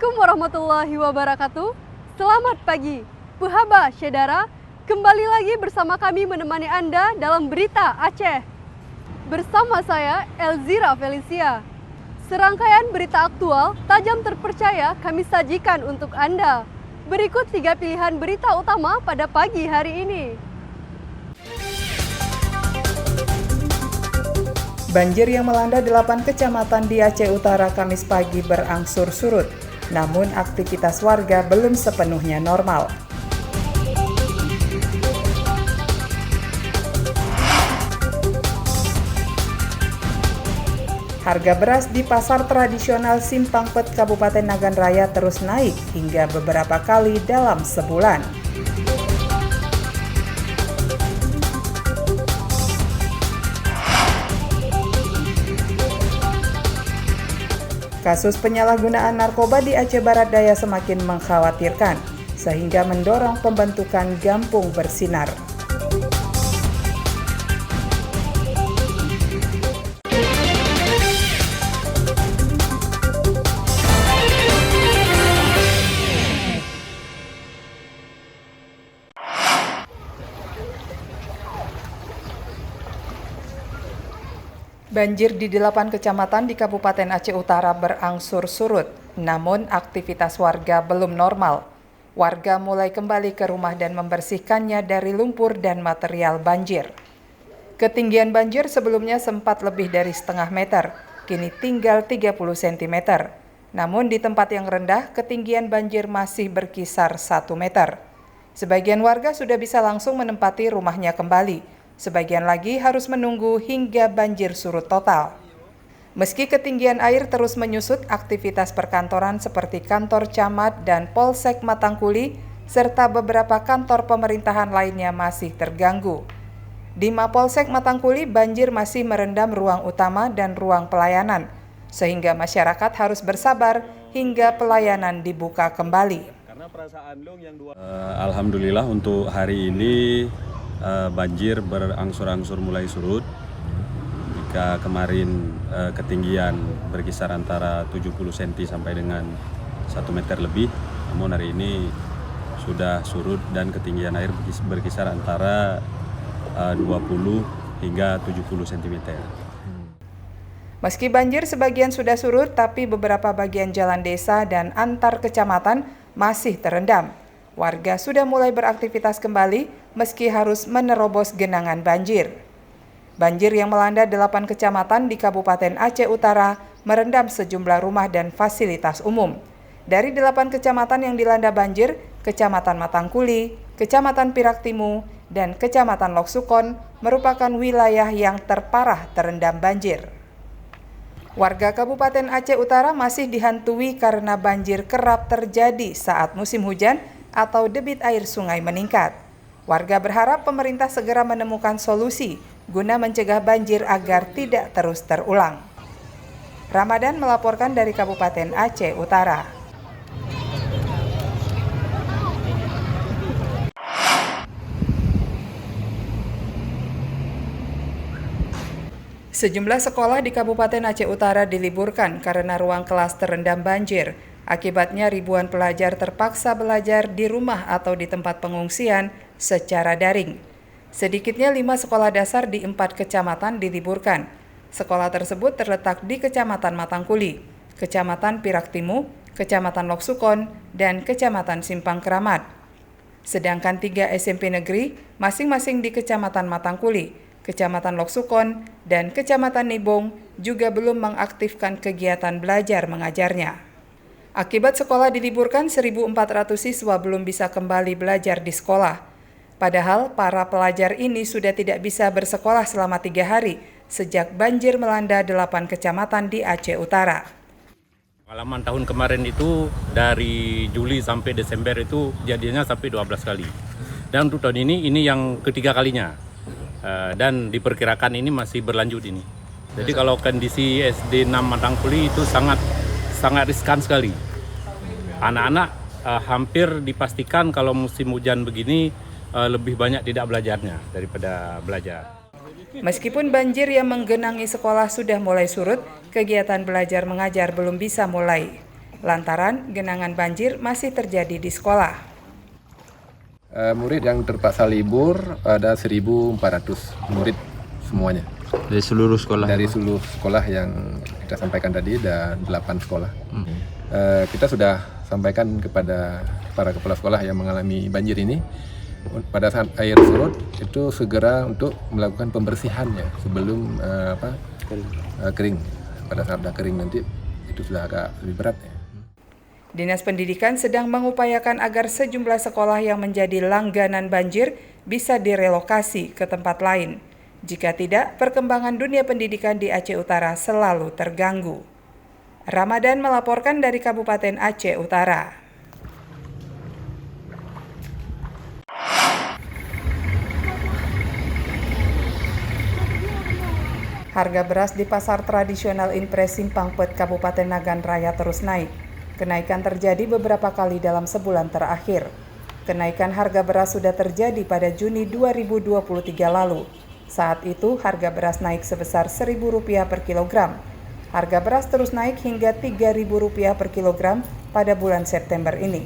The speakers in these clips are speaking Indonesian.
Assalamualaikum warahmatullahi wabarakatuh. Selamat pagi, Puhaba Syedara. Kembali lagi bersama kami menemani Anda dalam Berita Aceh. Bersama saya, Elzira Felicia. Serangkaian berita aktual, tajam terpercaya kami sajikan untuk Anda. Berikut 3 pilihan berita utama pada pagi hari ini. Banjir yang melanda 8 kecamatan di Aceh Utara Kamis pagi berangsur surut, namun aktivitas warga belum sepenuhnya normal. Harga beras di pasar tradisional Simpang Pet Kabupaten Nagan Raya terus naik hingga beberapa kali dalam sebulan. Kasus penyalahgunaan narkoba di Aceh Barat Daya semakin mengkhawatirkan, sehingga mendorong pembentukan Gampung Bersinar. Banjir di 8 kecamatan di Kabupaten Aceh Utara berangsur surut, namun aktivitas warga belum normal. Warga mulai kembali ke rumah dan membersihkannya dari lumpur dan material banjir. Ketinggian banjir sebelumnya sempat lebih dari setengah meter, kini tinggal 30 cm. Namun di tempat yang rendah, ketinggian banjir masih berkisar 1 meter. Sebagian warga sudah bisa langsung menempati rumahnya kembali. Sebagian lagi harus menunggu hingga banjir surut total. Meski ketinggian air terus menyusut, aktivitas perkantoran seperti kantor camat dan Polsek Matangkuli serta beberapa kantor pemerintahan lainnya masih terganggu. Di Mapolsek Matangkuli, banjir masih merendam ruang utama dan ruang pelayanan, sehingga masyarakat harus bersabar hingga pelayanan dibuka kembali. Alhamdulillah untuk hari ini banjir berangsur-angsur mulai surut. Jika kemarin ketinggian berkisar antara 70 cm sampai dengan 1 meter lebih, namun hari ini sudah surut dan ketinggian air berkisar antara 20 hingga 70 cm. Meski banjir sebagian sudah surut, tapi beberapa bagian jalan desa dan antar kecamatan masih terendam. Warga sudah mulai beraktivitas kembali meski harus menerobos genangan banjir. Banjir yang melanda 8 kecamatan di Kabupaten Aceh Utara merendam sejumlah rumah dan fasilitas umum. Dari 8 kecamatan yang dilanda banjir, Kecamatan Matangkuli, Kecamatan Piraktimu, dan Kecamatan Loksukon merupakan wilayah yang terparah terendam banjir. Warga Kabupaten Aceh Utara masih dihantui karena banjir kerap terjadi saat musim hujan atau debit air sungai meningkat. Warga berharap pemerintah segera menemukan solusi guna mencegah banjir agar tidak terus terulang. Ramadan melaporkan dari Kabupaten Aceh Utara. Sejumlah sekolah di Kabupaten Aceh Utara diliburkan karena ruang kelas terendam banjir. Akibatnya ribuan pelajar terpaksa belajar di rumah atau di tempat pengungsian secara daring. Sedikitnya 5 sekolah dasar di 4 kecamatan diliburkan. Sekolah tersebut terletak di Kecamatan Matangkuli, Kecamatan Piraktimu, Kecamatan Loksukon, dan Kecamatan Simpang Keramat. Sedangkan 3 SMP negeri masing-masing di Kecamatan Matangkuli, Kecamatan Loksukon, dan Kecamatan Nibong juga belum mengaktifkan kegiatan belajar mengajarnya. Akibat sekolah diliburkan, 1.400 siswa belum bisa kembali belajar di sekolah. Padahal para pelajar ini sudah tidak bisa bersekolah selama 3 hari sejak banjir melanda 8 kecamatan di Aceh Utara. Pengalaman tahun kemarin itu dari Juli sampai Desember itu jadinya sampai 12 kali. Dan untuk tahun ini yang ketiga kalinya. Dan diperkirakan ini masih berlanjut ini. Jadi kalau kondisi SD 6 Matangkuli itu sangat riskan sekali. Anak-anak hampir dipastikan kalau musim hujan begini lebih banyak tidak belajarnya daripada belajar. Meskipun banjir yang menggenangi sekolah sudah mulai surut, kegiatan belajar mengajar belum bisa mulai. lantaran genangan banjir masih terjadi di sekolah. Murid yang terpaksa libur ada 1.400 murid semuanya. Dari seluruh sekolah? Dari seluruh sekolah yang kita sampaikan tadi, ada 8 sekolah. Kita sudah sampaikan kepada para kepala sekolah yang mengalami banjir ini, pada saat air surut itu segera untuk melakukan pembersihannya sebelum kering. Pada saat sudah kering nanti itu sudah agak lebih berat ya. Dinas Pendidikan sedang mengupayakan agar sejumlah sekolah yang menjadi langganan banjir bisa direlokasi ke tempat lain. Jika tidak, perkembangan dunia pendidikan di Aceh Utara selalu terganggu. Ramadan melaporkan dari Kabupaten Aceh Utara. Harga beras di pasar tradisional Impres Simpang Pet Kabupaten Nagan Raya terus naik. Kenaikan terjadi beberapa kali dalam sebulan terakhir. Kenaikan harga beras sudah terjadi pada Juni 2023 lalu. Saat itu harga beras naik sebesar Rp1.000 per kilogram. Harga beras terus naik hingga Rp3.000 per kilogram pada bulan September ini.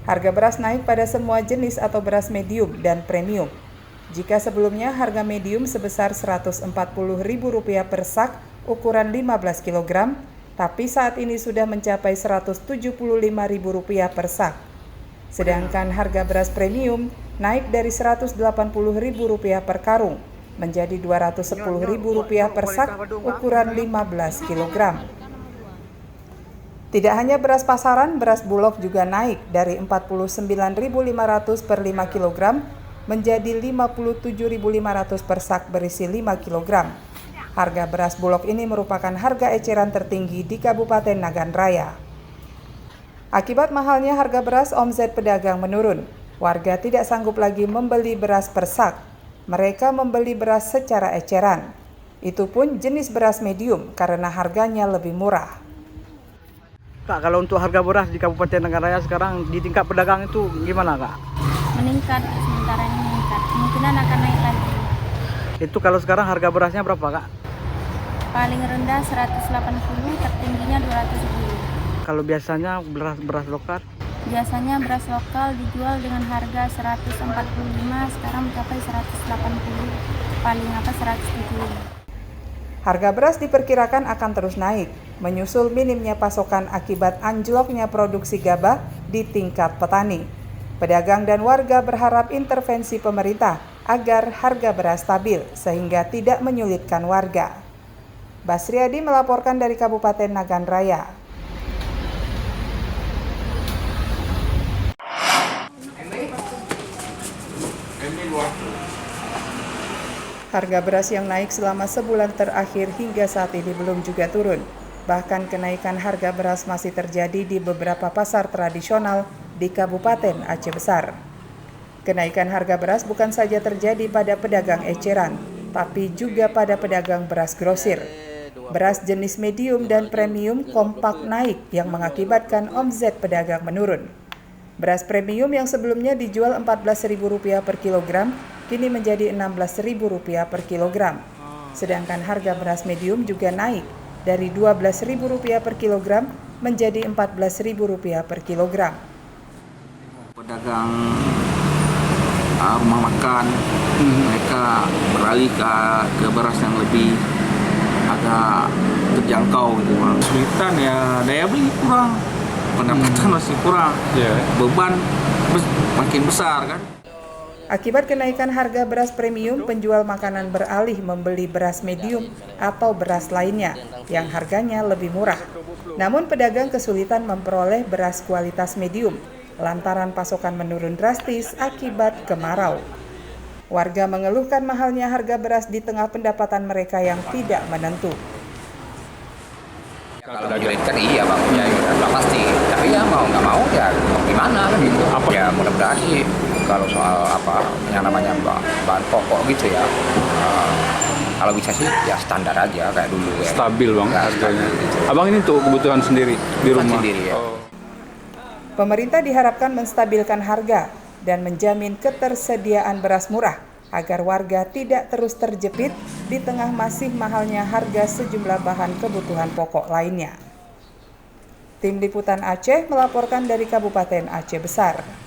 Harga beras naik pada semua jenis atau beras medium dan premium. Jika sebelumnya harga medium sebesar Rp140.000 per sak ukuran 15 kg, tapi saat ini sudah mencapai Rp175.000 per sak. Sedangkan harga beras premium naik dari Rp180.000 per karung menjadi Rp210.000 per sak ukuran 15 kg. Tidak hanya beras pasaran, beras bulog juga naik dari Rp49.500 per 5 kg menjadi Rp57.500 per sak berisi 5 kg. Harga beras bulog ini merupakan harga eceran tertinggi di Kabupaten Nagan Raya. Akibat mahalnya harga beras, omset pedagang menurun. Warga tidak sanggup lagi membeli beras per sak. Mereka membeli beras secara eceran. Itu pun jenis beras medium karena harganya lebih murah. Kak, kalau untuk harga beras di Kabupaten Nagan Raya sekarang di tingkat pedagang itu gimana, Kak? Meningkat, sementara ini meningkat. Kemungkinan akan naik lagi. Itu kalau sekarang harga berasnya berapa, Kak? Paling rendah 180, tertingginya 210. Kalau biasanya beras lokal? Biasanya beras lokal dijual dengan harga 145, sekarang mencapai 180, paling 170. Harga beras diperkirakan akan terus naik, menyusul minimnya pasokan akibat anjloknya produksi gabah di tingkat petani. Pedagang dan warga berharap intervensi pemerintah agar harga beras stabil sehingga tidak menyulitkan warga. Basriadi melaporkan dari Kabupaten Nagan Raya. Harga beras yang naik selama sebulan terakhir hingga saat ini belum juga turun. Bahkan kenaikan harga beras masih terjadi di beberapa pasar tradisional di Kabupaten Aceh Besar. Kenaikan harga beras bukan saja terjadi pada pedagang eceran, tapi juga pada pedagang beras grosir. Beras jenis medium dan premium kompak naik yang mengakibatkan omset pedagang menurun. Beras premium yang sebelumnya dijual Rp14.000 per kilogram, kini menjadi Rp16.000 per kilogram. Sedangkan harga beras medium juga naik dari Rp12.000 per kilogram menjadi Rp14.000 per kilogram. Pedagang rumah makan, mereka beralih ke beras yang lebih agak terjangkau gitu. Kesulitan ya, daya beli kurang, pendapatan masih kurang, beban makin besar kan. Akibat kenaikan harga beras premium, penjual makanan beralih membeli beras medium atau beras lainnya yang harganya lebih murah. Namun pedagang kesulitan memperoleh beras kualitas medium lantaran pasokan menurun drastis akibat kemarau. Warga mengeluhkan mahalnya harga beras di tengah pendapatan mereka yang tidak menentu. Kalau menyulitkan iya bang, ya udah pasti. Tapi ya mau nggak mau ya gimana kan gitu. Ya mudah-mudahan sih kalau soal apa yang namanya bahan pokok gitu ya. Kalau bisa sih ya standar aja kayak dulu ya. Stabil bang ya, harganya. Gitu. Abang ini untuk kebutuhan sendiri di rumah? Sendiri, ya. Pemerintah diharapkan menstabilkan harga dan menjamin ketersediaan beras murah agar warga tidak terus terjepit di tengah masih mahalnya harga sejumlah bahan kebutuhan pokok lainnya. Tim Liputan Aceh melaporkan dari Kabupaten Aceh Besar.